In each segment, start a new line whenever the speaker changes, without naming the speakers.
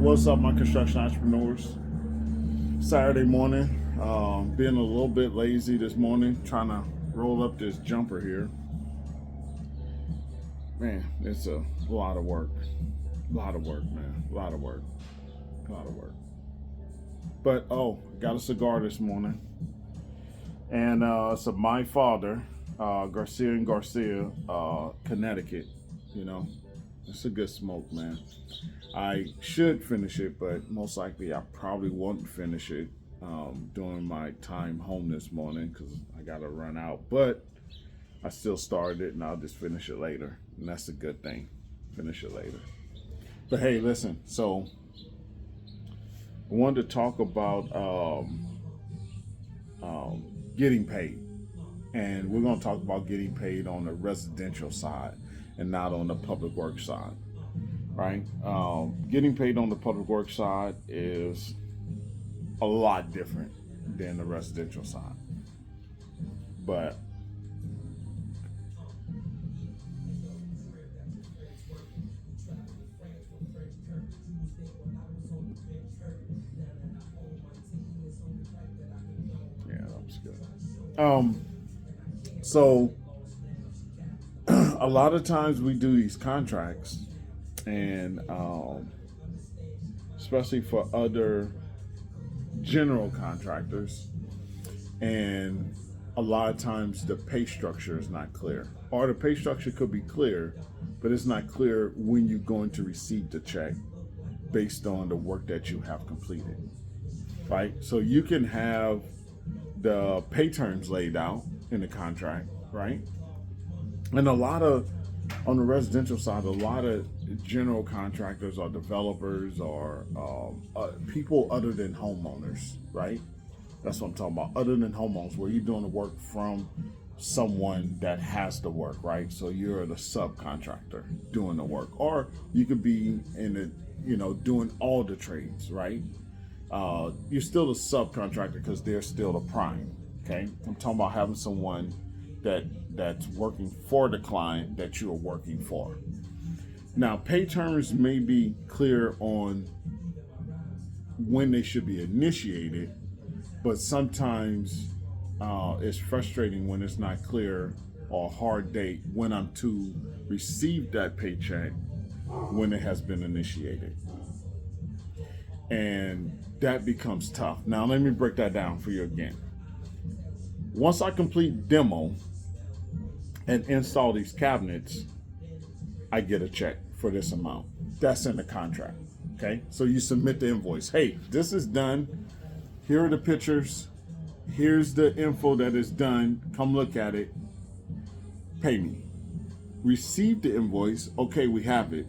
What's up, my construction entrepreneurs? Saturday morning, being a little bit lazy this morning, trying to roll up this jumper here. Man, it's a lot of work. A lot of work, man. A lot of work. A lot of work. But, got a cigar this morning. And it's a My Father, Garcia and Garcia, Connecticut. You know, it's a good smoke, man. I should finish it, but most likely I probably won't finish it during my time home this morning because I got to run out. But I still started it, and I'll just finish it later. And that's a good thing. Finish it later. But hey, listen. So I wanted to talk about getting paid. And we're going to talk about getting paid on the residential side and not on the public works side. Right? Getting paid on the public works side is a lot different than the residential side. But yeah, that was good. So a lot of times we do these contracts, and especially for other general contractors, and a lot of times the pay structure is not clear, or the pay structure could be clear, but it's not clear when you're going to receive the check based on the work that you have completed, right? So you can have the pay terms laid out in the contract, right? And on the residential side, a lot of general contractors or developers or people other than homeowners, right? That's what I'm talking about. Other than homeowners, where you're doing the work from someone that has the work, right? So you're the subcontractor doing the work, or you could be doing all the trades, right? You're still a subcontractor because they're still the prime. Okay, I'm talking about having someone that's working for the client that you are working for. Now, pay terms may be clear on when they should be initiated, but sometimes it's frustrating when it's not clear or a hard date when I'm to receive that paycheck when it has been initiated. And that becomes tough. Now, let me break that down for you again. Once I complete demo and install these cabinets, I get a check for this amount. That's in the contract. Okay, so you submit the invoice. Hey, this is done. Here are the pictures. Here's the info that is done. Come look at it. Pay me. Receive the invoice. Okay, we have it.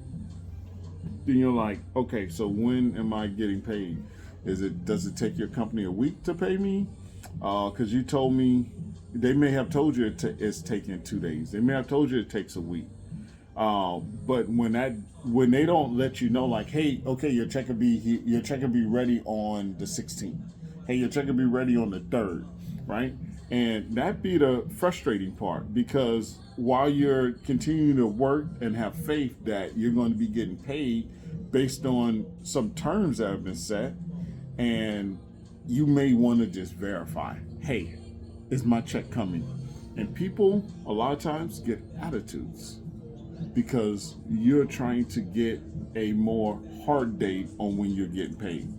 Then you're like, okay, so when am I getting paid? Does it take your company a week to pay me? Because you told me, they may have told you it's taking 2 days. They may have told you it takes a week. But when they don't let you know, like, hey, okay, your check will be ready on the 16th. Hey, your check will be ready on the 3rd, right? And that be the frustrating part, because while you're continuing to work and have faith that you're going to be getting paid based on some terms that have been set, and you may want to just verify, hey, is my check coming? And people a lot of times get attitudes because you're trying to get a more hard date on when you're getting paid.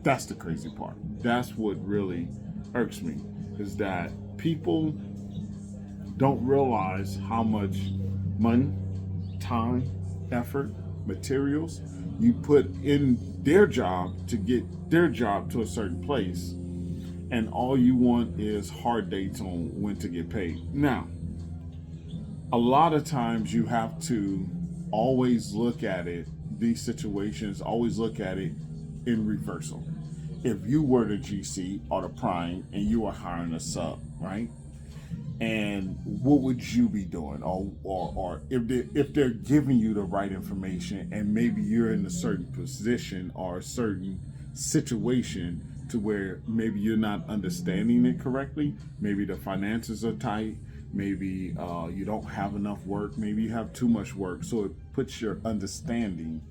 That's the crazy part. That's what really irks me, is that people don't realize how much money, time, effort, materials you put in their job to get their job to a certain place, and all you want is hard dates on when to get paid. Now, a lot of times you have to always look at it, these situations, always look at it in reversal. If you were the GC or the prime and you were hiring a sub, right? And what would you be doing? Or if they're giving you the right information and maybe you're in a certain position or a certain situation to where maybe you're not understanding it correctly, maybe the finances are tight, maybe you don't have enough work, maybe you have too much work, so it puts your understanding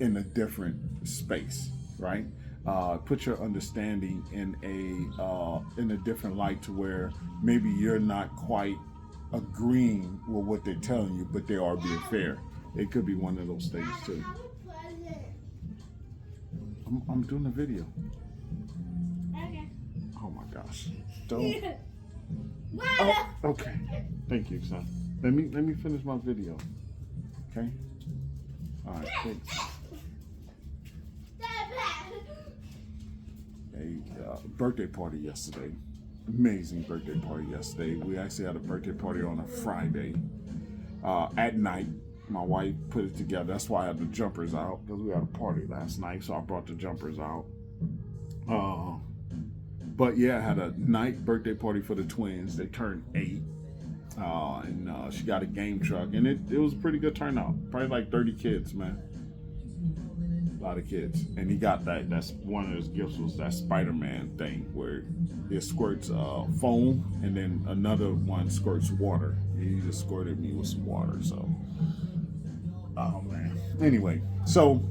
in a different space, right? Put your understanding in a different light to where maybe you're not quite agreeing with what they're telling you, but they are being fair. It could be one of those things too. I'm doing a video.
Okay.
Oh my gosh. Don't. Oh, okay. Thank you, son. Let me finish my video. Okay. All right. Thanks. A birthday party yesterday. Amazing birthday party yesterday. We actually had a birthday party on a Friday at night. My wife put it together. That's why I had the jumpers out, because we had a party last night, so I brought the jumpers out. But yeah, I had a night birthday party for the twins. They turned 8. And she got a game truck, and it was a pretty good turnout. Probably like 30 kids, man. A lot of kids. And he got that's one of his gifts was that Spider-Man thing where it squirts foam, and then another one squirts water. He just squirted me with some water, so oh man. Anyway, so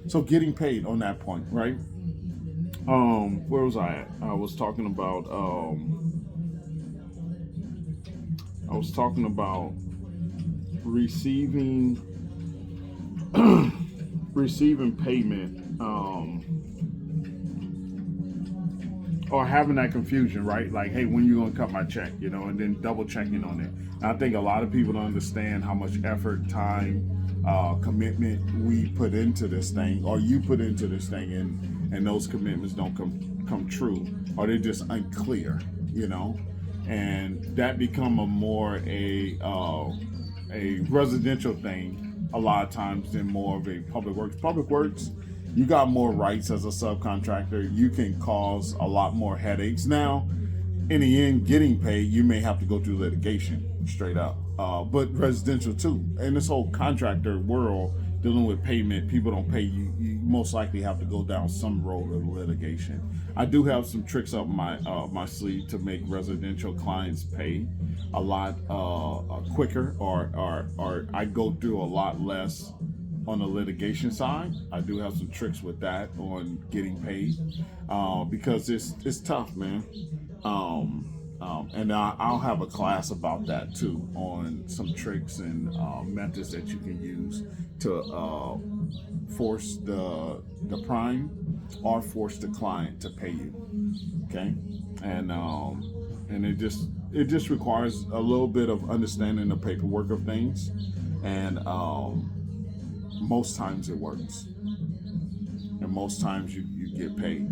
So getting paid on that point, right? Where was I at? I was talking about receiving receiving payment, or having that confusion, right? Like, hey, when you gonna cut my check, and then double checking on it. And I think a lot of people don't understand how much effort, time, commitment we put into this thing, or you put into this thing, and those commitments don't come true, or they're just unclear, and that become a residential thing a lot of times than more of a public works. Public works, you got more rights as a subcontractor. You can cause a lot more headaches. Now, in the end, getting paid, you may have to go through litigation straight up. But residential too. In this whole contractor world, dealing with payment, people don't pay you. You most likely have to go down some road of litigation. I do have some tricks up my sleeve to make residential clients pay a lot quicker, or I go through a lot less on the litigation side. I do have some tricks with that on getting paid because it's tough, man. And I'll have a class about that too, on some tricks and methods that you can use to force the prime or force the client to pay you. Okay, and it just requires a little bit of understanding the paperwork of things, and most times it works, and most times you get paid.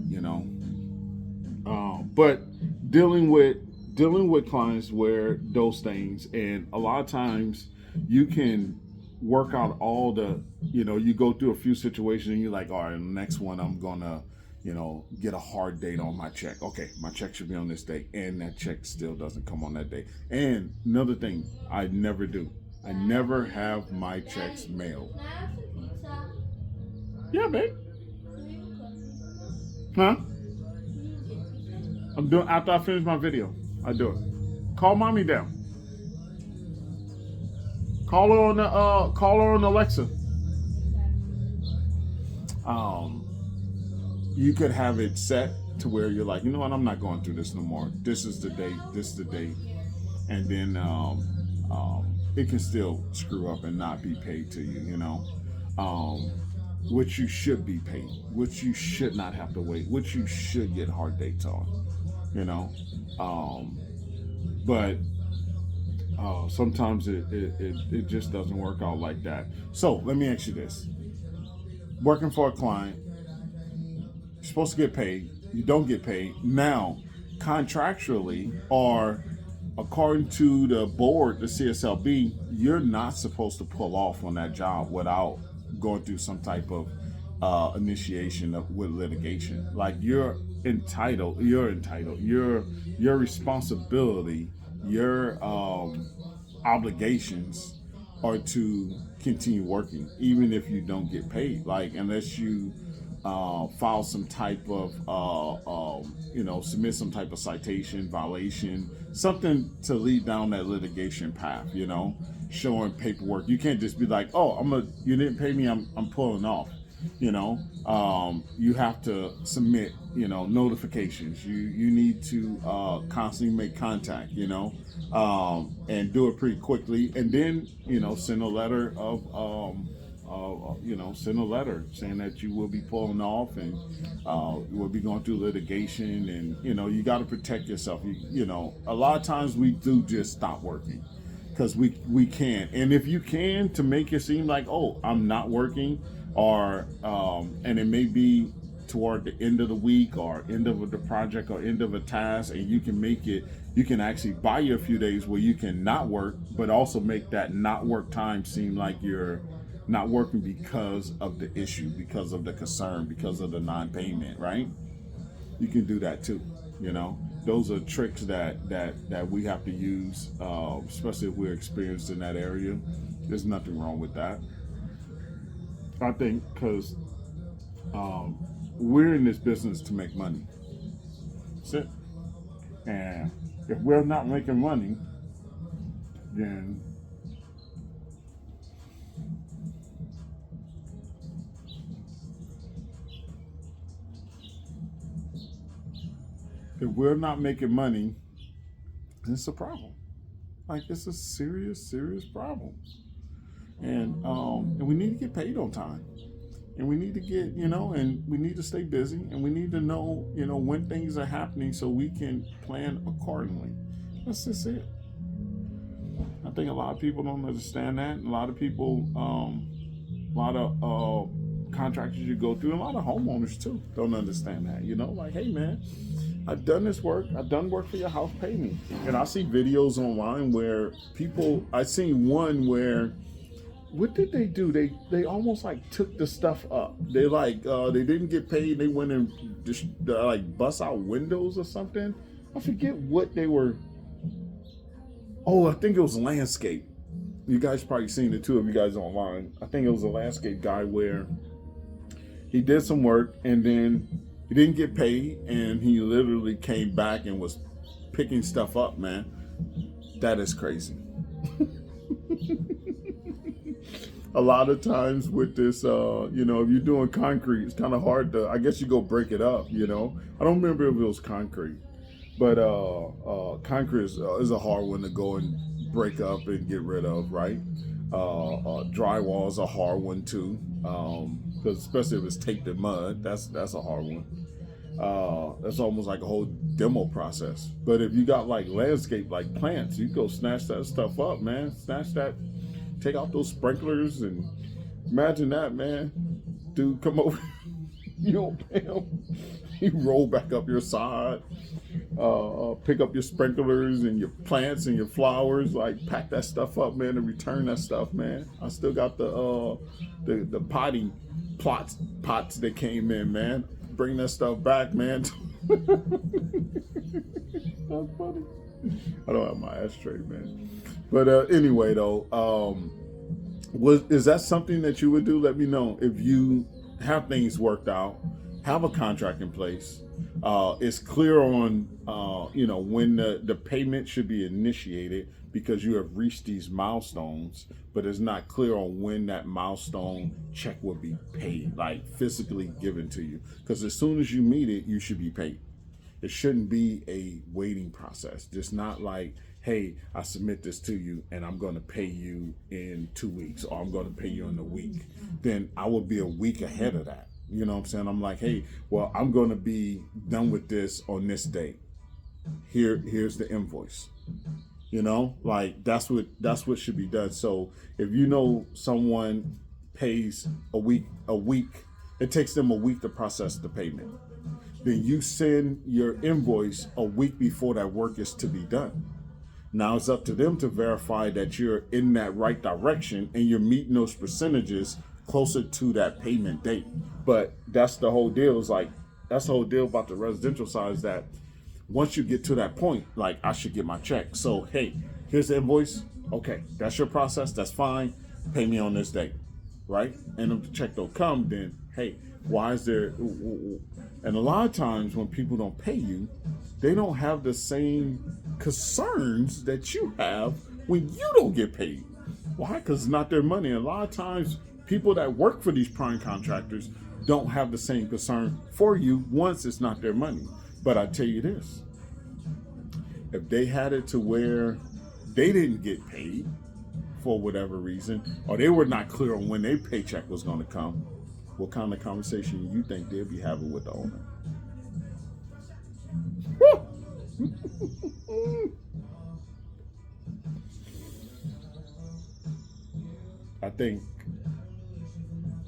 But dealing with clients where those things, and a lot of times you can work out all the, you go through a few situations and you're like, all right, the next one I'm gonna, get a hard date on my check. Okay, my check should be on this date, and that check still doesn't come on that day. And another thing I never do, I never have my checks mailed. Yeah, babe. Huh? I'm doing after I finish my video. I do it. Call mommy down. Call her on Alexa. You could have it set to where you're like, you know what, I'm not going through this no more. This is the date. This is the date, and then it can still screw up and not be paid to you. Which you should be paid, which you should not have to wait, which you should get hard dates on. But sometimes it just doesn't work out like that. So let me ask you this: working for a client, you're supposed to get paid, you don't get paid. Now, contractually, or according to the board, the CSLB, you're not supposed to pull off on that job without going through some type of initiation with litigation. Like you're entitled, your responsibility, your obligations or to continue working, even if you don't get paid. Like unless you file some type of, submit some type of citation, violation, something to lead down that litigation path. Showing paperwork. You can't just be like, oh, you didn't pay me, I'm pulling off. You have to submit, notifications. You need to constantly make contact, and do it pretty quickly. And then, send a letter send a letter saying that you will be pulling off and you will be going through litigation. And, you got to protect yourself. A lot of times we do just stop working because we can. And if you can, to make it seem like, oh, I'm not working, or and it may be toward the end of the week or end of the project or end of a task, and you can actually buy you a few days where you can not work, but also make that not work time seem like you're not working because of the issue, because of the concern, because of the non-payment, right? You can do that too. Those are tricks that we have to use, especially if we're experienced in that area. There's nothing wrong with that. I think because we're in this business to make money. That's it. And if we're not making money, then it's a problem. Like, it's a serious, serious problem. And we need to get paid on time. And we need to get, and we need to stay busy, and we need to know, when things are happening so we can plan accordingly. That's just it. I think a lot of people don't understand that. A lot of people, a lot of contractors you go through, and a lot of homeowners too, don't understand that. Like, hey man, I've done this work. I've done work for your house. Pay me. And I see videos online where I seen one where, what did they do? They almost like took the stuff up. They they didn't get paid. They went and just bust out windows or something. I forget what they were. Oh, I think it was landscape. You guys probably seen it too if you guys online. I think it was a landscape guy where he did some work and then he didn't get paid, and he literally came back and was picking stuff up, man. That is crazy. A lot of times with this, if you're doing concrete, it's kind of hard to, I guess you go break it up, I don't remember if it was concrete, but concrete is a hard one to go and break up and get rid of, right? Drywall is a hard one too, because especially if it's taped in mud, that's a hard one. That's almost like a whole demo process. But if you got like landscape, like plants, you go snatch that stuff up, man. Snatch that. Take out those sprinklers, and imagine that, man. Dude, come over. You don't pay him. You roll back up your side, pick up your sprinklers and your plants and your flowers, like pack that stuff up, man, and return that stuff, man. I still got the potty pots that came in, man. Bring that stuff back, man. That's funny. I don't have my ashtray, man. But anyway, though, is that something that you would do? Let me know. If you have things worked out, have a contract in place, it's clear on, when the payment should be initiated because you have reached these milestones, but it's not clear on when that milestone check will be paid, like physically given to you. Because as soon as you meet it, you should be paid. It shouldn't be a waiting process. Just not like, hey, I submit this to you and I'm going to pay you in 2 weeks, or I'm going to pay you in a week. Then I will be a week ahead of that. You know what I'm saying? I'm like, hey, well, I'm going to be done with this on this date. Here's the invoice. Like that's what should be done. So if someone pays a week, it takes them a week to process the payment. Then you send your invoice a week before that work is to be done. Now it's up to them to verify that you're in that right direction and you're meeting those percentages closer to that payment date. But that's the whole deal. That's the whole deal about the residential side, is that once you get to that point, like, I should get my check. So, hey, here's the invoice. Okay, that's your process. That's fine. Pay me on this date, right? And if the check don't come, then hey, why is there? And a lot of times when people don't pay you, they don't have the same concerns that you have when you don't get paid. Why? Because it's not their money. And a lot of times, people that work for these prime contractors don't have the same concern for you once it's not their money. But I tell you this, if they had it to where they didn't get paid for whatever reason, or they were not clear on when their paycheck was going to come, what kind of conversation you think they'll be having with the owner? I think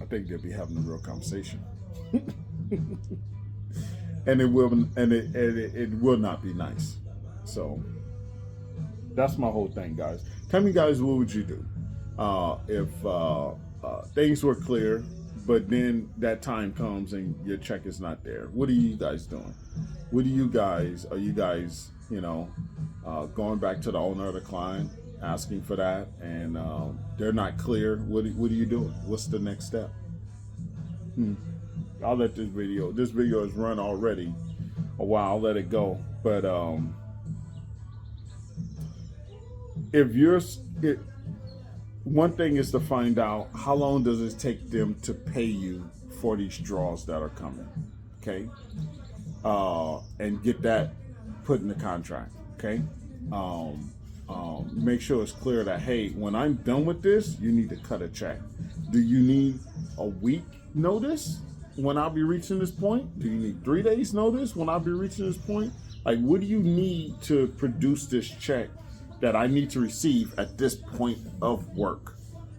they'll be having a real conversation. And it will not be nice. So that's my whole thing, guys. Tell me, guys, what would you do if things were clear, but then that time comes and your check is not there? What are you guys doing? Are you guys, going back to the owner of the client, asking for that, and they're not clear? What are you doing? What's the next step? I'll let this video has run already a while. I'll let it go. But one thing is to find out how long does it take them to pay you for these draws that are coming, okay? And get that put in the contract, okay? Make sure it's clear that, hey, when I'm done with this, you need to cut a check. Do you need a week notice when I'll be reaching this point? Do you need 3 days notice when I'll be reaching this point? Like, what do you need to produce this check that I need to receive at this point of work,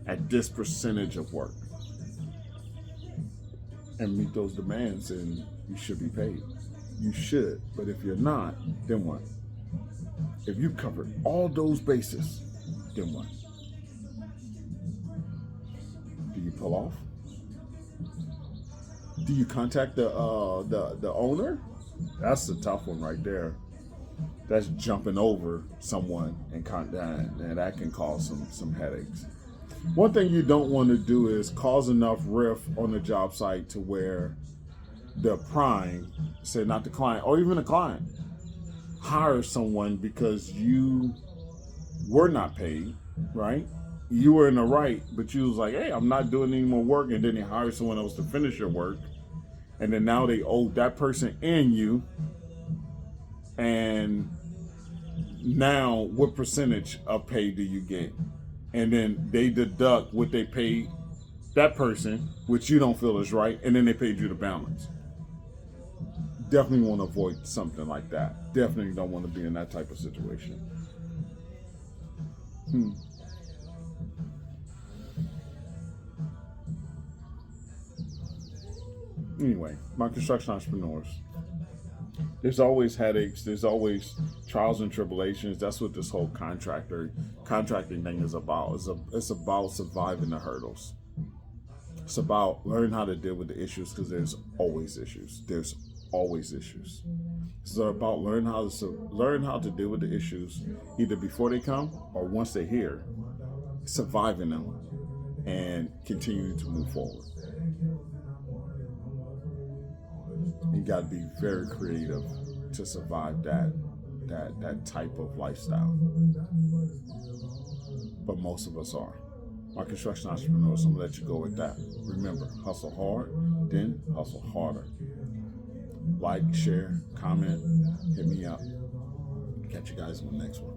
at this percentage of work? And meet those demands, and you should be paid. You should. But if you're not, then what? If you covered all those bases, then what? Do you pull off? Do you contact the owner? That's the tough one right there. That's jumping over someone and that can cause some headaches. One thing you don't want to do is cause enough rift on the job site to where the prime, say not the client, or even the client, hire someone because you were not paid, right? You were in the right, but you was like, hey, I'm not doing any more work, and then they hire someone else to finish your work, and then now they owe that person and you, and now what percentage of pay do you get? And then they deduct what they paid that person, which you don't feel is right, and then they paid you the balance. Definitely want to avoid something like that. Definitely don't want to be in that type of situation. Anyway, my construction entrepreneurs, there's always headaches. There's always trials and tribulations. That's what this whole contracting thing is about. It's about surviving the hurdles. It's about learning how to deal with the issues, because there's always issues. There's always issues. It's about learn how to deal with the issues either before they come or once they're here, surviving them and continuing to move forward. You got to be very creative to survive that type of lifestyle. But most of us are. My construction entrepreneurs, I'm going to let you go with that. Remember, hustle hard, then hustle harder. Like, share, comment, hit me up. Catch you guys in the next one.